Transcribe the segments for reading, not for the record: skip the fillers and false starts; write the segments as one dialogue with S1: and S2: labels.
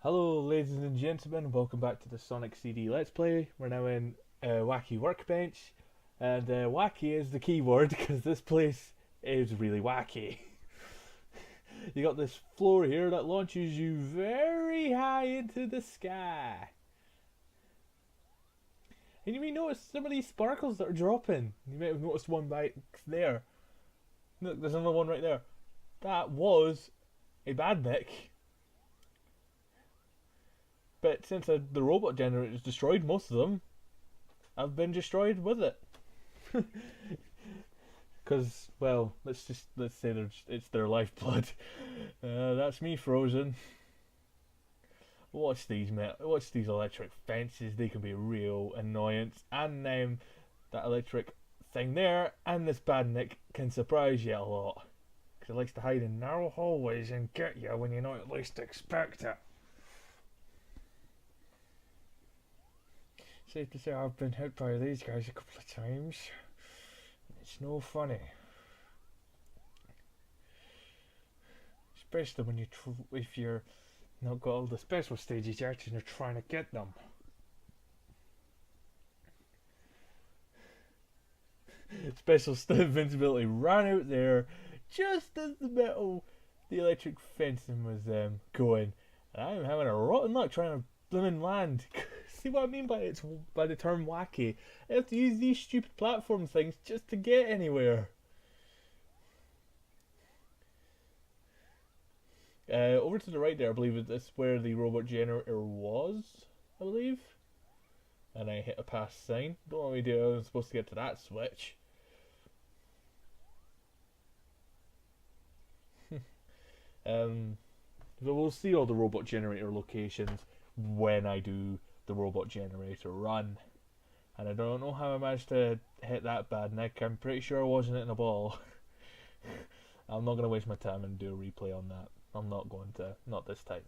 S1: Hello, ladies and gentlemen, welcome back to the Sonic CD Let's Play. We're now in Wacky Workbench, and wacky is the key word because this place is really wacky. You got this floor here that launches you very high into the sky. And you may notice some of these sparkles that are dropping. You might have noticed one right there. Look, there's another one right there. That was a badnik. But since the robot generator's destroyed most of them, I've been destroyed with it. Because, well, let's say it's their lifeblood. That's me frozen. Watch these electric fences. They can be real annoyance. And that electric thing there, and this badnik can surprise you a lot. Because it likes to hide in narrow hallways and get you when you not least expect it. Safe to say I've been hit by these guys a couple of times. It's no funny. Especially when if you're not got all the special stages yet and you're trying to get them. Special invincibility ran out there just as the electric fencing was going. And I'm having a rotten luck trying to blooming land. See what I mean by the term wacky? I have to use these stupid platform things just to get anywhere. Over to the right there, I believe that's where the robot generator was, I believe. And I hit a pass sign. Don't know what we do, I was supposed to get to that switch. So we'll see all the robot generator locations when I do the robot generator run. And I don't know how I managed to hit that badnik. I'm pretty sure I wasn't hitting a ball. I'm not going to waste my time and do a replay on that. I'm not going to. Not this time.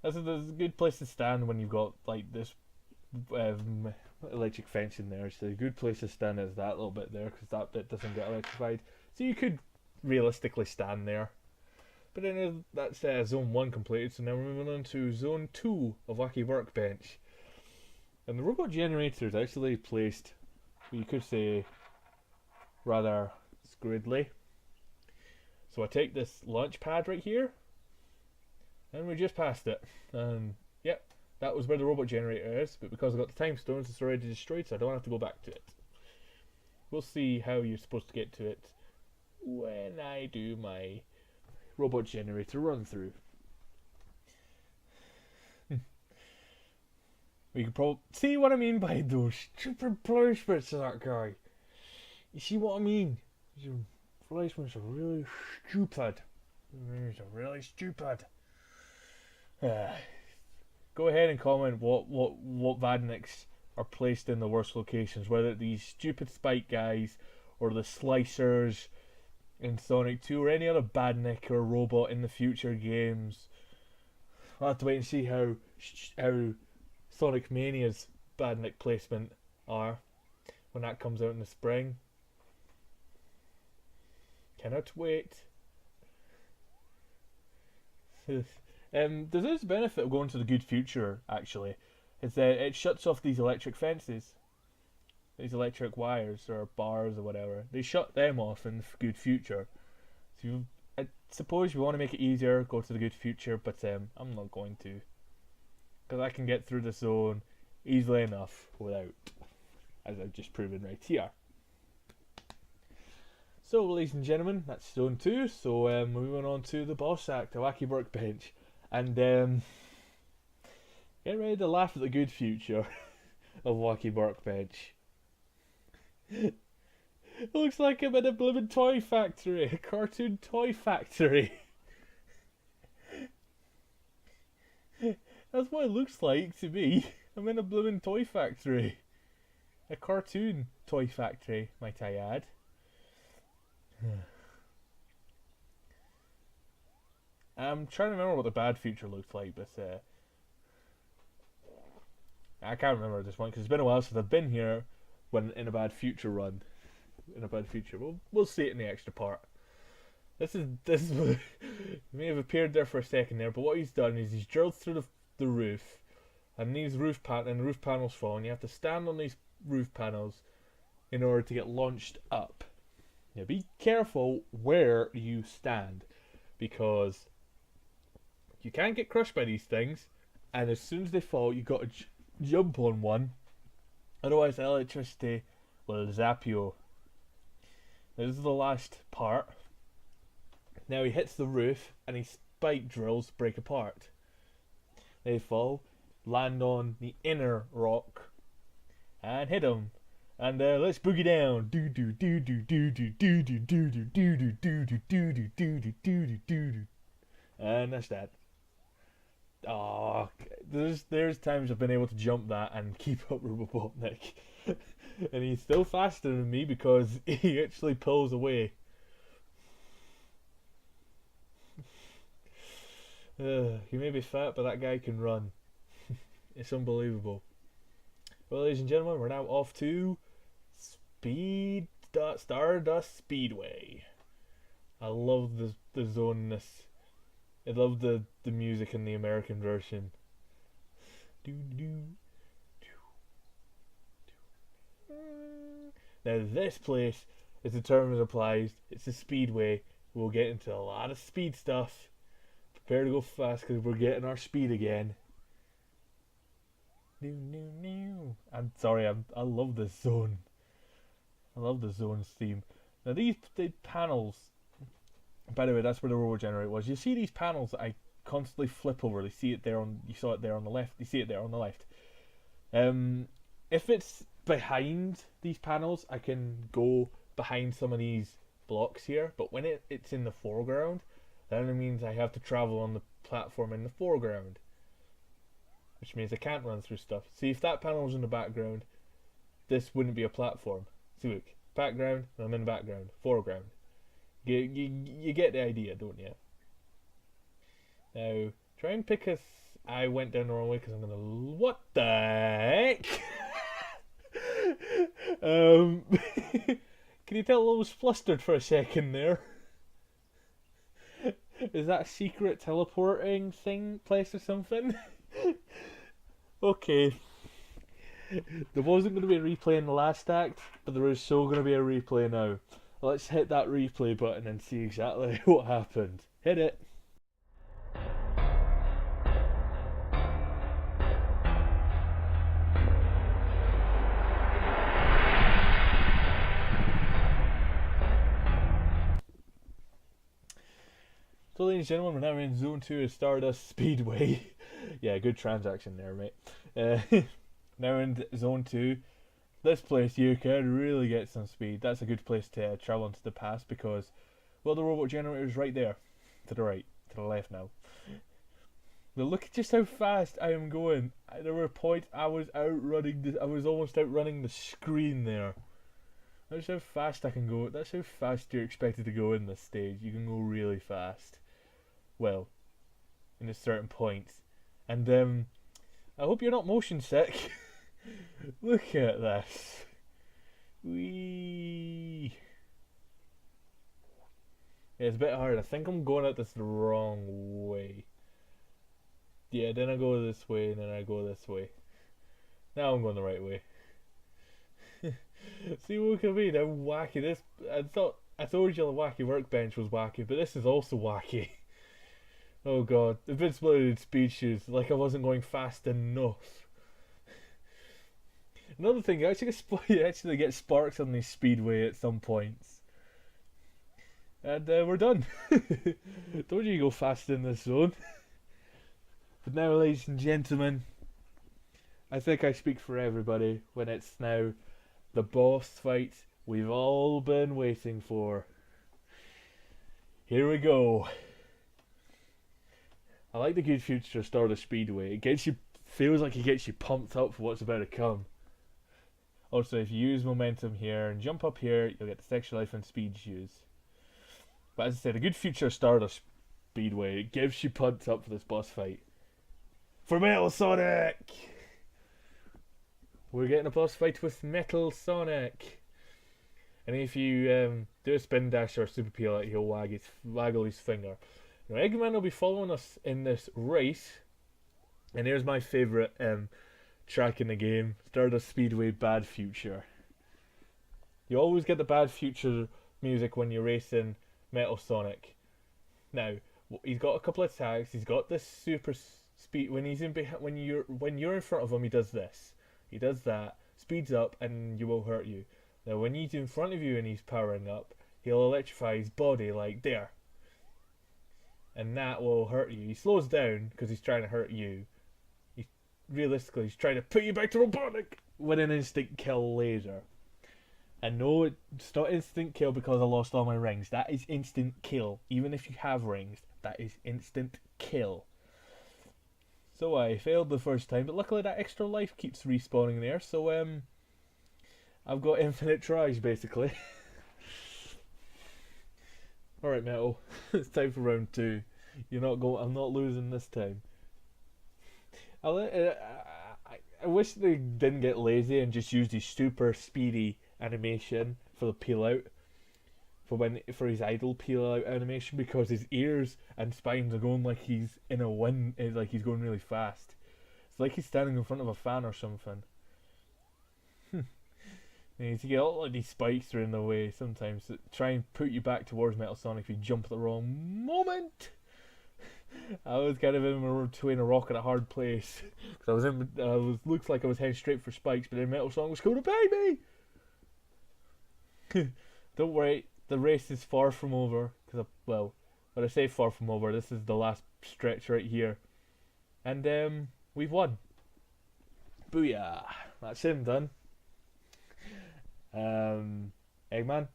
S1: That's a good place to stand when you've got like this electric fence in there. So a good place to stand is that little bit there because that bit doesn't get electrified. So you could realistically stand there. But then that's zone 1 completed, so now we're moving on to zone 2 of Wacky Workbench. And the robot generator is actually placed, you could say, rather screwedly. So I take this launch pad right here, and we just passed it. And yep, that was where the robot generator is, but because I got the time stones, it's already destroyed, so I don't have to go back to it. We'll see how you're supposed to get to it when I do my robot generator run through. We could probably see what I mean by those stupid placements of that guy. You see what I mean? Your placements are really stupid. These are really stupid. Go ahead and comment what badniks are placed in the worst locations, whether these stupid spike guys or the slicers in Sonic 2 or any other badnik or robot in the future games. I'll have to wait and see how Sonic Mania's badnik placement are when that comes out in the spring. Cannot wait. There's this benefit of going to the good future actually. It's that it shuts off these electric fences. These electric wires or bars or whatever, they shut them off in the good future. So I suppose you want to make it easier, go to the good future, but I'm not going to, because I can get through the zone easily enough without, as I've just proven right here. So, ladies and gentlemen, that's zone 2. So moving on to the boss act, the Wacky Workbench, and get ready to laugh at the good future of Wacky Workbench. It looks like I'm in a blooming toy factory, a cartoon toy factory. That's what it looks like to me. I'm in a blooming toy factory. A cartoon toy factory, might I add. I'm trying to remember what the bad future looks like, but I can't remember this one because it's been a while since I've been here. When in a bad future run, we'll see it in the extra part. This may have appeared there for a second there, but what he's done is he's drilled through the roof, and these roof panels fall, and you have to stand on these roof panels in order to get launched up. Now be careful where you stand, because you can't get crushed by these things, and as soon as they fall, you got to jump on one, otherwise the electricity will zap you. This is the last part. Now he hits the roof, and his spike drills break apart. They fall, land on the inner rock, and hit him. And let's boogie down. Do do do do do do do do do do do do do do do do do do do do. And that's that. Oh, there's times I've been able to jump that and keep up with Robotnik. And he's still faster than me because he actually pulls away. He may be fat, but that guy can run. It's unbelievable. Well, ladies and gentlemen, we're now off to Stardust Speedway. I love the zoneness. I love the music in the American version. Now this place, as the term applies, it's a speedway. We'll get into a lot of speed stuff. Prepare to go fast because we're getting our speed again. I'm sorry, I love this zone. I love the zone's theme. Now the panels, by the way, that's where the rover generator was. You see these panels that I constantly flip over. You saw it there on the left. You see it there on the left. If it's behind these panels, I can go behind some of these blocks here. But when it's in the foreground, then it means I have to travel on the platform in the foreground, which means I can't run through stuff. See, if that panel was in the background, this wouldn't be a platform. See, look, background, I'm in the background, foreground. You get the idea, don't you? Now, try and pick us. I went down the wrong way because I'm gonna. What the heck? Can you tell I was flustered for a second there? Is that a secret teleporting place or something? Okay. There wasn't going to be a replay in the last act, but there is so going to be a replay now. Let's hit that replay button and see exactly what happened. Hit it. So ladies and gentlemen, we're now in Zone 2 of Stardust Speedway. Yeah, good transaction there, mate. Now in Zone 2, this place you can really get some speed. That's a good place to travel into the past because, well, the robot generator is right there. To the right, to the left now. Now look at just how fast I am going. There were points I was almost outrunning the screen there. That's how fast I can go. That's how fast you're expected to go in this stage. You can go really fast. Well, in a certain point. And I hope you're not motion sick. Look at this. Whee. Yeah, it's a bit hard. I think I'm going at this the wrong way. Yeah, then I go this way, and then I go this way. Now I'm going the right way. See, look at me, how wacky this. I told you the wacky workbench was wacky, but this is also wacky. Oh god, invincibility speed shoes, like I wasn't going fast enough. Another thing, you actually get sparks on the speedway at some points. And we're done. Told you go fast in this zone. But now, ladies and gentlemen, I think I speak for everybody when it's now the boss fight we've all been waiting for. Here we go. I like the good future Stardust Speedway. Feels like it gets you pumped up for what's about to come. Also, if you use momentum here and jump up here, you'll get the extra life and speed shoes. But as I said, a good future Stardust Speedway, it gives you pumped up for this boss fight. For Metal Sonic! We're getting a boss fight with Metal Sonic. And if you do a spin dash or a super peel out, he'll waggle his finger. Now Eggman will be following us in this race, and here's my favourite track in the game: Stardust Speedway Bad Future. You always get the Bad Future music when you're racing Metal Sonic. Now he's got a couple of attacks. He's got this super speed. When he's in when you're in front of him, he does this. He does that. Speeds up, and you will hurt you. Now when he's in front of you and he's powering up, he'll electrify his body like there, and that will hurt you. He slows down because he's trying to hurt you. Realistically, he's trying to put you back to robotic with an instant kill laser. And no, it's not instant kill because I lost all my rings. That is instant kill. Even if you have rings, that is instant kill. So I failed the first time, but luckily that extra life keeps respawning there. So I've got infinite tries basically. All right, Metal. It's time for round 2. I'm not losing this time. I wish they didn't get lazy and just used his super speedy animation for the peel out, for his idle peel out animation, because his ears and spines are going like he's in a wind, like he's going really fast. It's like he's standing in front of a fan or something. You need to get all of these spikes are in the way sometimes that try and put you back towards Metal Sonic if you jump at the wrong moment. I was kind of in between a rock and a hard place because looks like I was heading straight for spikes, but then Metal Sonic was coming to pay me. Don't worry, the race is far from over. When I say far from over, this is the last stretch right here, and we've won. Booyah! That's him done. Eggman.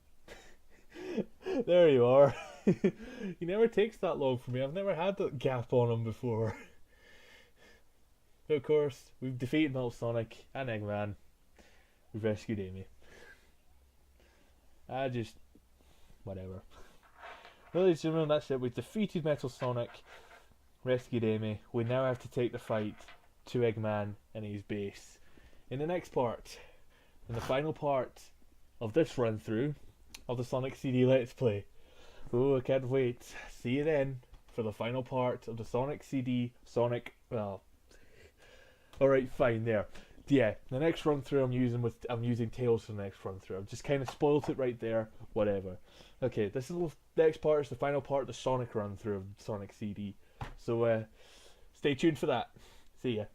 S1: There you are. He never takes that long for me. I've never had that gap on him before. But of course, we've defeated Metal Sonic and Eggman. We've rescued Amy. Whatever. Ladies and gentlemen, that's it. We've defeated Metal Sonic, rescued Amy. We now have to take the fight to Eggman and his base. In the next part, in the final part of this run through of the Sonic CD Let's Play. Oh, I can't wait. See you then for the final part of the Sonic CD. Alright, fine, there. Yeah, the next run through I'm using Tails for the next run through. I've just kind of spoiled it right there. Whatever. Okay, this is the next part. Is the final part of the Sonic run through of Sonic CD. So stay tuned for that. See ya.